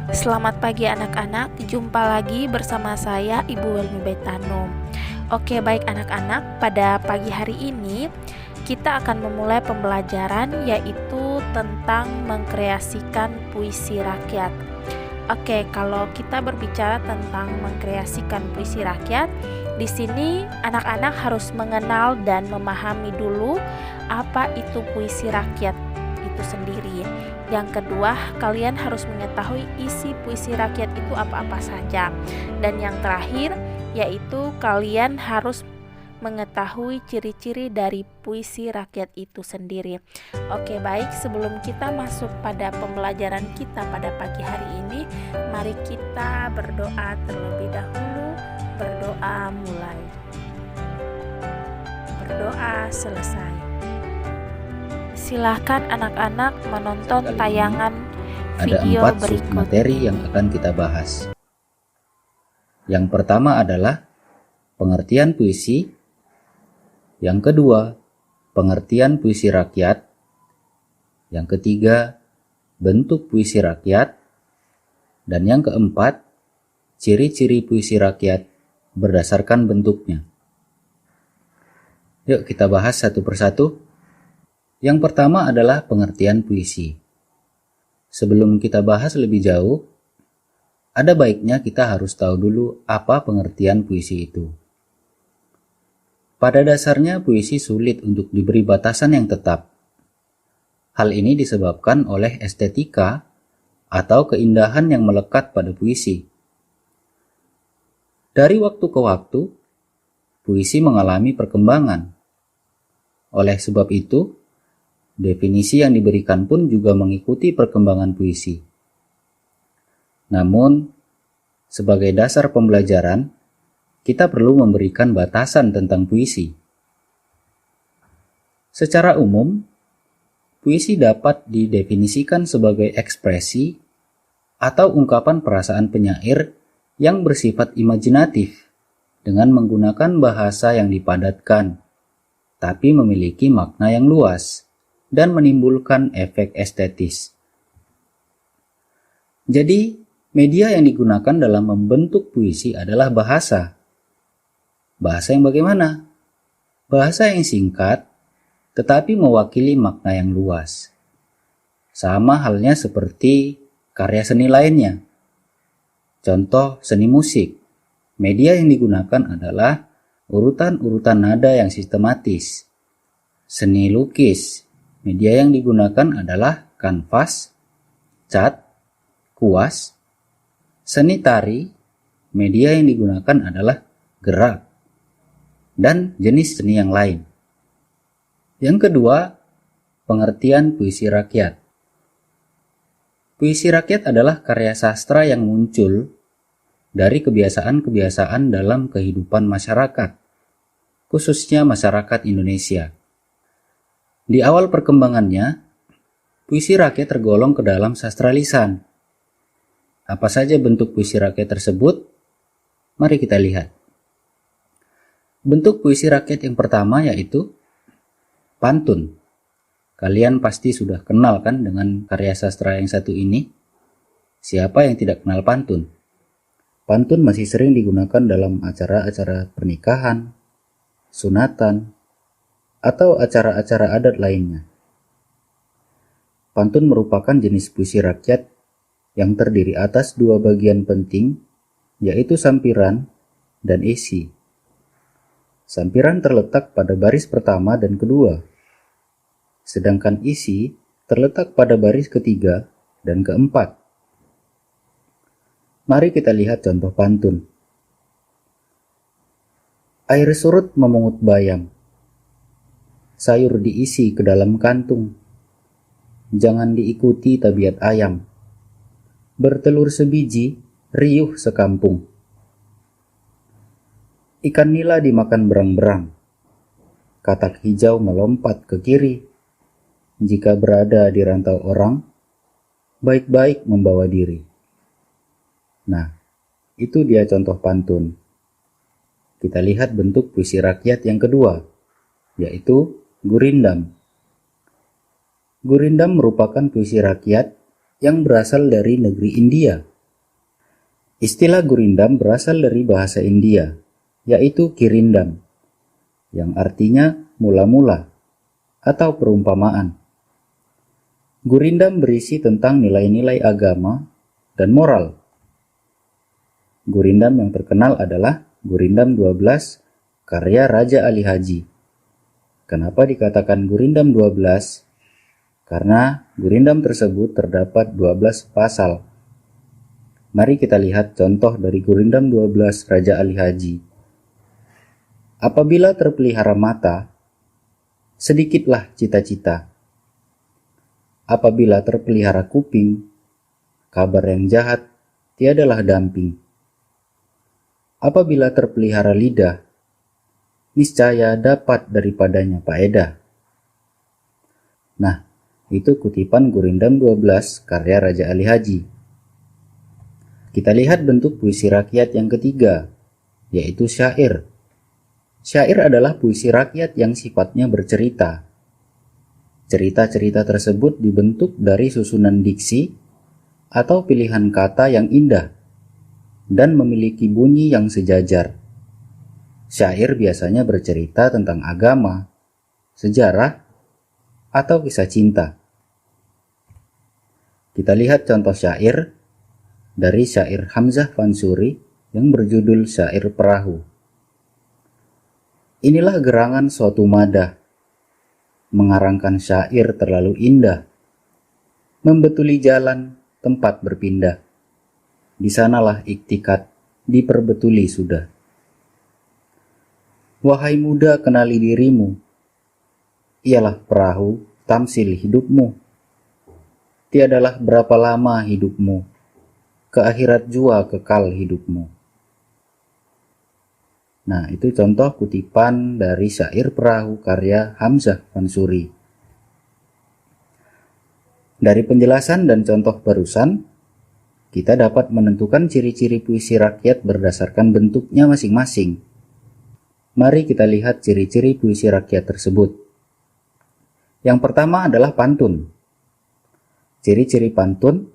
Selamat pagi anak-anak, jumpa lagi bersama saya Ibu Welmi Betano. Oke baik anak-anak, pada pagi hari ini kita akan memulai pembelajaran yaitu tentang mengkreasikan puisi rakyat. Oke, kalau kita berbicara tentang mengkreasikan puisi rakyat, di sini anak-anak harus mengenal dan memahami dulu apa itu puisi rakyat itu sendiri. Yang kedua, kalian harus mengetahui isi puisi rakyat itu apa-apa saja. Dan yang terakhir, yaitu kalian harus mengetahui ciri-ciri dari puisi rakyat itu sendiri. Oke, baik, sebelum kita masuk pada pembelajaran kita pada pagi hari ini, mari kita berdoa terlebih dahulu. Berdoa mulai. Berdoa selesai. Silahkan anak-anak menonton tayangan video ada 4 berikut. submateri yang akan kita bahas. Yang pertama adalah pengertian puisi. Yang kedua, pengertian puisi rakyat. Yang ketiga, bentuk puisi rakyat. Dan yang keempat, ciri-ciri puisi rakyat berdasarkan bentuknya. Yuk kita bahas satu persatu. Yang pertama adalah pengertian puisi. Sebelum kita bahas lebih jauh, ada baiknya kita harus tahu dulu apa pengertian puisi itu. Pada dasarnya puisi sulit untuk diberi batasan yang tetap. Hal ini disebabkan oleh estetika atau keindahan yang melekat pada puisi. Dari waktu ke waktu, puisi mengalami perkembangan. Oleh sebab itu, definisi yang diberikan pun juga mengikuti perkembangan puisi. Namun, sebagai dasar pembelajaran, kita perlu memberikan batasan tentang puisi. Secara umum, puisi dapat didefinisikan sebagai ekspresi atau ungkapan perasaan penyair yang bersifat imajinatif dengan menggunakan bahasa yang dipadatkan, tapi memiliki makna yang luas dan menimbulkan efek estetis. Jadi, media yang digunakan dalam membentuk puisi adalah bahasa. Bahasa yang bagaimana? Bahasa yang singkat, tetapi mewakili makna yang luas. Sama halnya seperti karya seni lainnya. Contoh seni musik. Media yang digunakan adalah urutan-urutan nada yang sistematis. Seni lukis. Media yang digunakan adalah kanvas, cat, kuas. Seni tari, media yang digunakan adalah gerak, dan jenis seni yang lain. Yang kedua, pengertian puisi rakyat. Puisi rakyat adalah karya sastra yang muncul dari kebiasaan-kebiasaan dalam kehidupan masyarakat, khususnya masyarakat Indonesia. Di awal perkembangannya, puisi rakyat tergolong ke dalam sastra lisan. Apa saja bentuk puisi rakyat tersebut? Mari kita lihat. Bentuk puisi rakyat yang pertama yaitu pantun. Kalian pasti sudah kenal kan dengan karya sastra yang satu ini? Siapa yang tidak kenal pantun? Pantun masih sering digunakan dalam acara-acara pernikahan, sunatan, atau acara-acara adat lainnya. Pantun merupakan jenis puisi rakyat yang terdiri atas 2 bagian penting, yaitu sampiran dan isi. Sampiran terletak pada baris pertama dan kedua, sedangkan isi terletak pada baris ketiga dan keempat. Mari kita lihat contoh pantun. Air surut memungut bayam, sayur diisi ke dalam kantung. Jangan diikuti tabiat ayam. Bertelur sebiji, riuh sekampung. Ikan nila dimakan berang-berang. Katak hijau melompat ke kiri. Jika berada di rantau orang, baik-baik membawa diri. Nah, itu dia contoh pantun. Kita lihat bentuk puisi rakyat yang kedua, yaitu gurindam. Gurindam merupakan puisi rakyat yang berasal dari negeri India. Istilah gurindam berasal dari bahasa India, yaitu kirindam, yang artinya mula-mula atau perumpamaan. Gurindam berisi tentang nilai-nilai agama dan moral. Gurindam yang terkenal adalah Gurindam 12 karya Raja Ali Haji. Kenapa dikatakan Gurindam 12? Karena Gurindam tersebut terdapat 12 pasal. Mari kita lihat contoh dari Gurindam 12 Raja Ali Haji. Apabila terpelihara mata, sedikitlah cita-cita. Apabila terpelihara kuping, kabar yang jahat tiadalah damping. Apabila terpelihara lidah, niscaya dapat daripadanya faedah. Nah, itu kutipan Gurindam 12 karya Raja Ali Haji. Kita lihat bentuk puisi rakyat yang ketiga, yaitu syair. Syair adalah puisi rakyat yang sifatnya bercerita. Cerita-cerita tersebut dibentuk dari susunan diksi atau pilihan kata yang indah dan memiliki bunyi yang sejajar. Syair biasanya bercerita tentang agama, sejarah, atau kisah cinta. Kita lihat contoh syair dari syair Hamzah Fansuri yang berjudul Syair Perahu. Inilah gerangan suatu madah, mengarangkan syair terlalu indah, membetuli jalan tempat berpindah. Di sanalah iktikat diperbetuli sudah. Wahai muda, kenali dirimu, ialah perahu tamsil hidupmu. Tiadalah berapa lama hidupmu, ke akhirat jua kekal hidupmu. Nah, itu contoh kutipan dari syair Perahu karya Hamzah Fansuri. Dari penjelasan dan contoh barusan, kita dapat menentukan ciri-ciri puisi rakyat berdasarkan bentuknya masing-masing. Mari kita lihat ciri-ciri puisi rakyat tersebut. Yang pertama adalah pantun. Ciri-ciri pantun.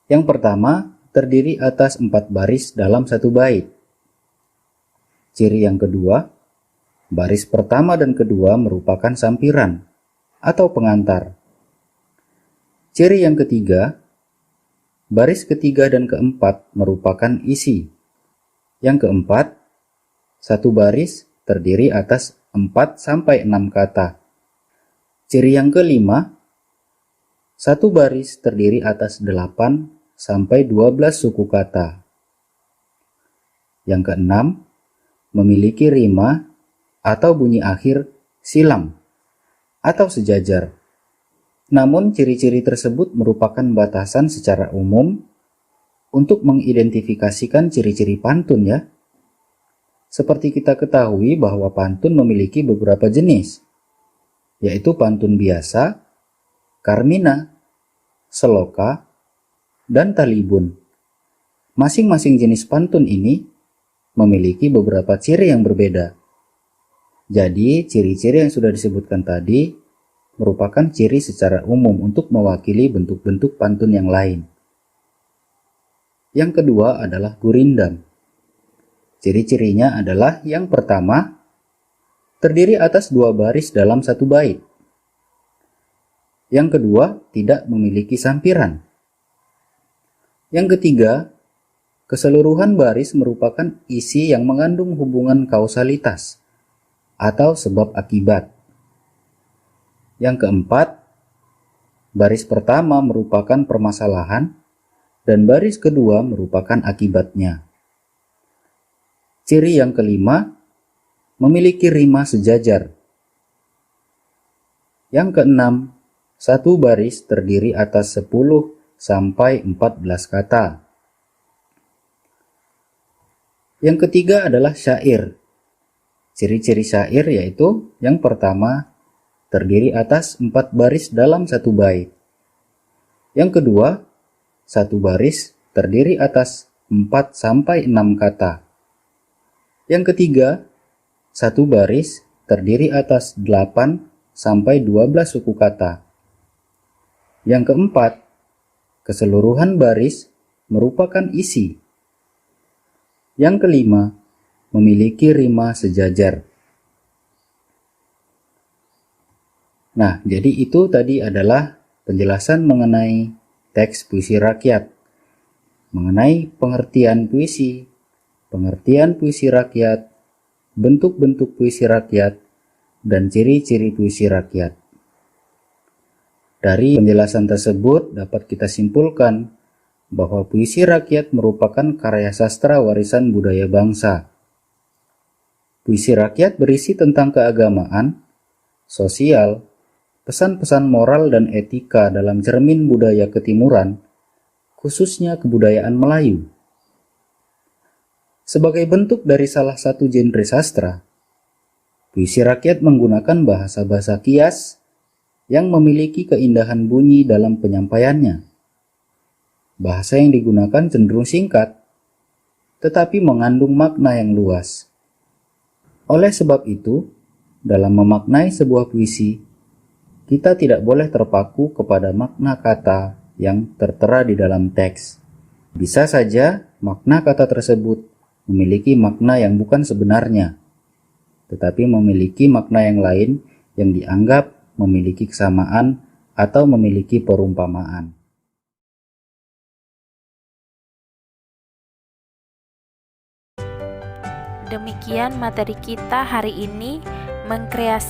Yang pertama, terdiri atas 4 baris dalam satu bait. Ciri yang kedua, baris pertama dan kedua merupakan sampiran atau pengantar. Ciri yang ketiga, baris ketiga dan keempat merupakan isi. Yang keempat, satu baris terdiri atas 4-6 kata. Ciri yang kelima, satu baris terdiri atas 8-12 suku kata. Yang keenam, memiliki rima atau bunyi akhir silang atau sejajar. Namun ciri-ciri tersebut merupakan batasan secara umum untuk mengidentifikasikan ciri-ciri pantun ya. Seperti kita ketahui bahwa pantun memiliki beberapa jenis, yaitu pantun biasa, karmina, seloka, dan talibun. Masing-masing jenis pantun ini memiliki beberapa ciri yang berbeda. Jadi, ciri-ciri yang sudah disebutkan tadi merupakan ciri secara umum untuk mewakili bentuk-bentuk pantun yang lain. Yang kedua adalah gurindam. Ciri-cirinya adalah yang pertama, terdiri atas 2 baris dalam satu bait. Yang kedua, tidak memiliki sampiran. Yang ketiga, keseluruhan baris merupakan isi yang mengandung hubungan kausalitas atau sebab akibat. Yang keempat, baris pertama merupakan permasalahan dan baris kedua merupakan akibatnya. Ciri yang kelima, memiliki rima sejajar. Yang keenam, satu baris terdiri atas 10-14 kata. Yang ketiga adalah syair. Ciri-ciri syair yaitu yang pertama, terdiri atas 4 baris dalam satu bait. Yang kedua, satu baris terdiri atas 4-6 kata. Yang ketiga, satu baris terdiri atas 8-12 suku kata. Yang keempat, keseluruhan baris merupakan isi Yang kelima, memiliki rima sejajar. Nah, jadi itu tadi adalah penjelasan mengenai teks puisi rakyat, mengenai pengertian puisi rakyat, bentuk-bentuk puisi rakyat, dan ciri-ciri puisi rakyat. Dari penjelasan tersebut dapat kita simpulkan bahwa puisi rakyat merupakan karya sastra warisan budaya bangsa. Puisi rakyat berisi tentang keagamaan, sosial, pesan-pesan moral dan etika dalam cermin budaya ketimuran, khususnya kebudayaan Melayu. Sebagai bentuk dari salah satu genre sastra, puisi rakyat menggunakan bahasa-bahasa kias yang memiliki keindahan bunyi dalam penyampaiannya. Bahasa yang digunakan cenderung singkat, tetapi mengandung makna yang luas. Oleh sebab itu, dalam memaknai sebuah puisi, kita tidak boleh terpaku kepada makna kata yang tertera di dalam teks. Bisa saja makna kata tersebut memiliki makna yang bukan sebenarnya, tetapi memiliki makna yang lain yang dianggap memiliki kesamaan atau memiliki perumpamaan. Demikian materi kita hari ini, mengkreasi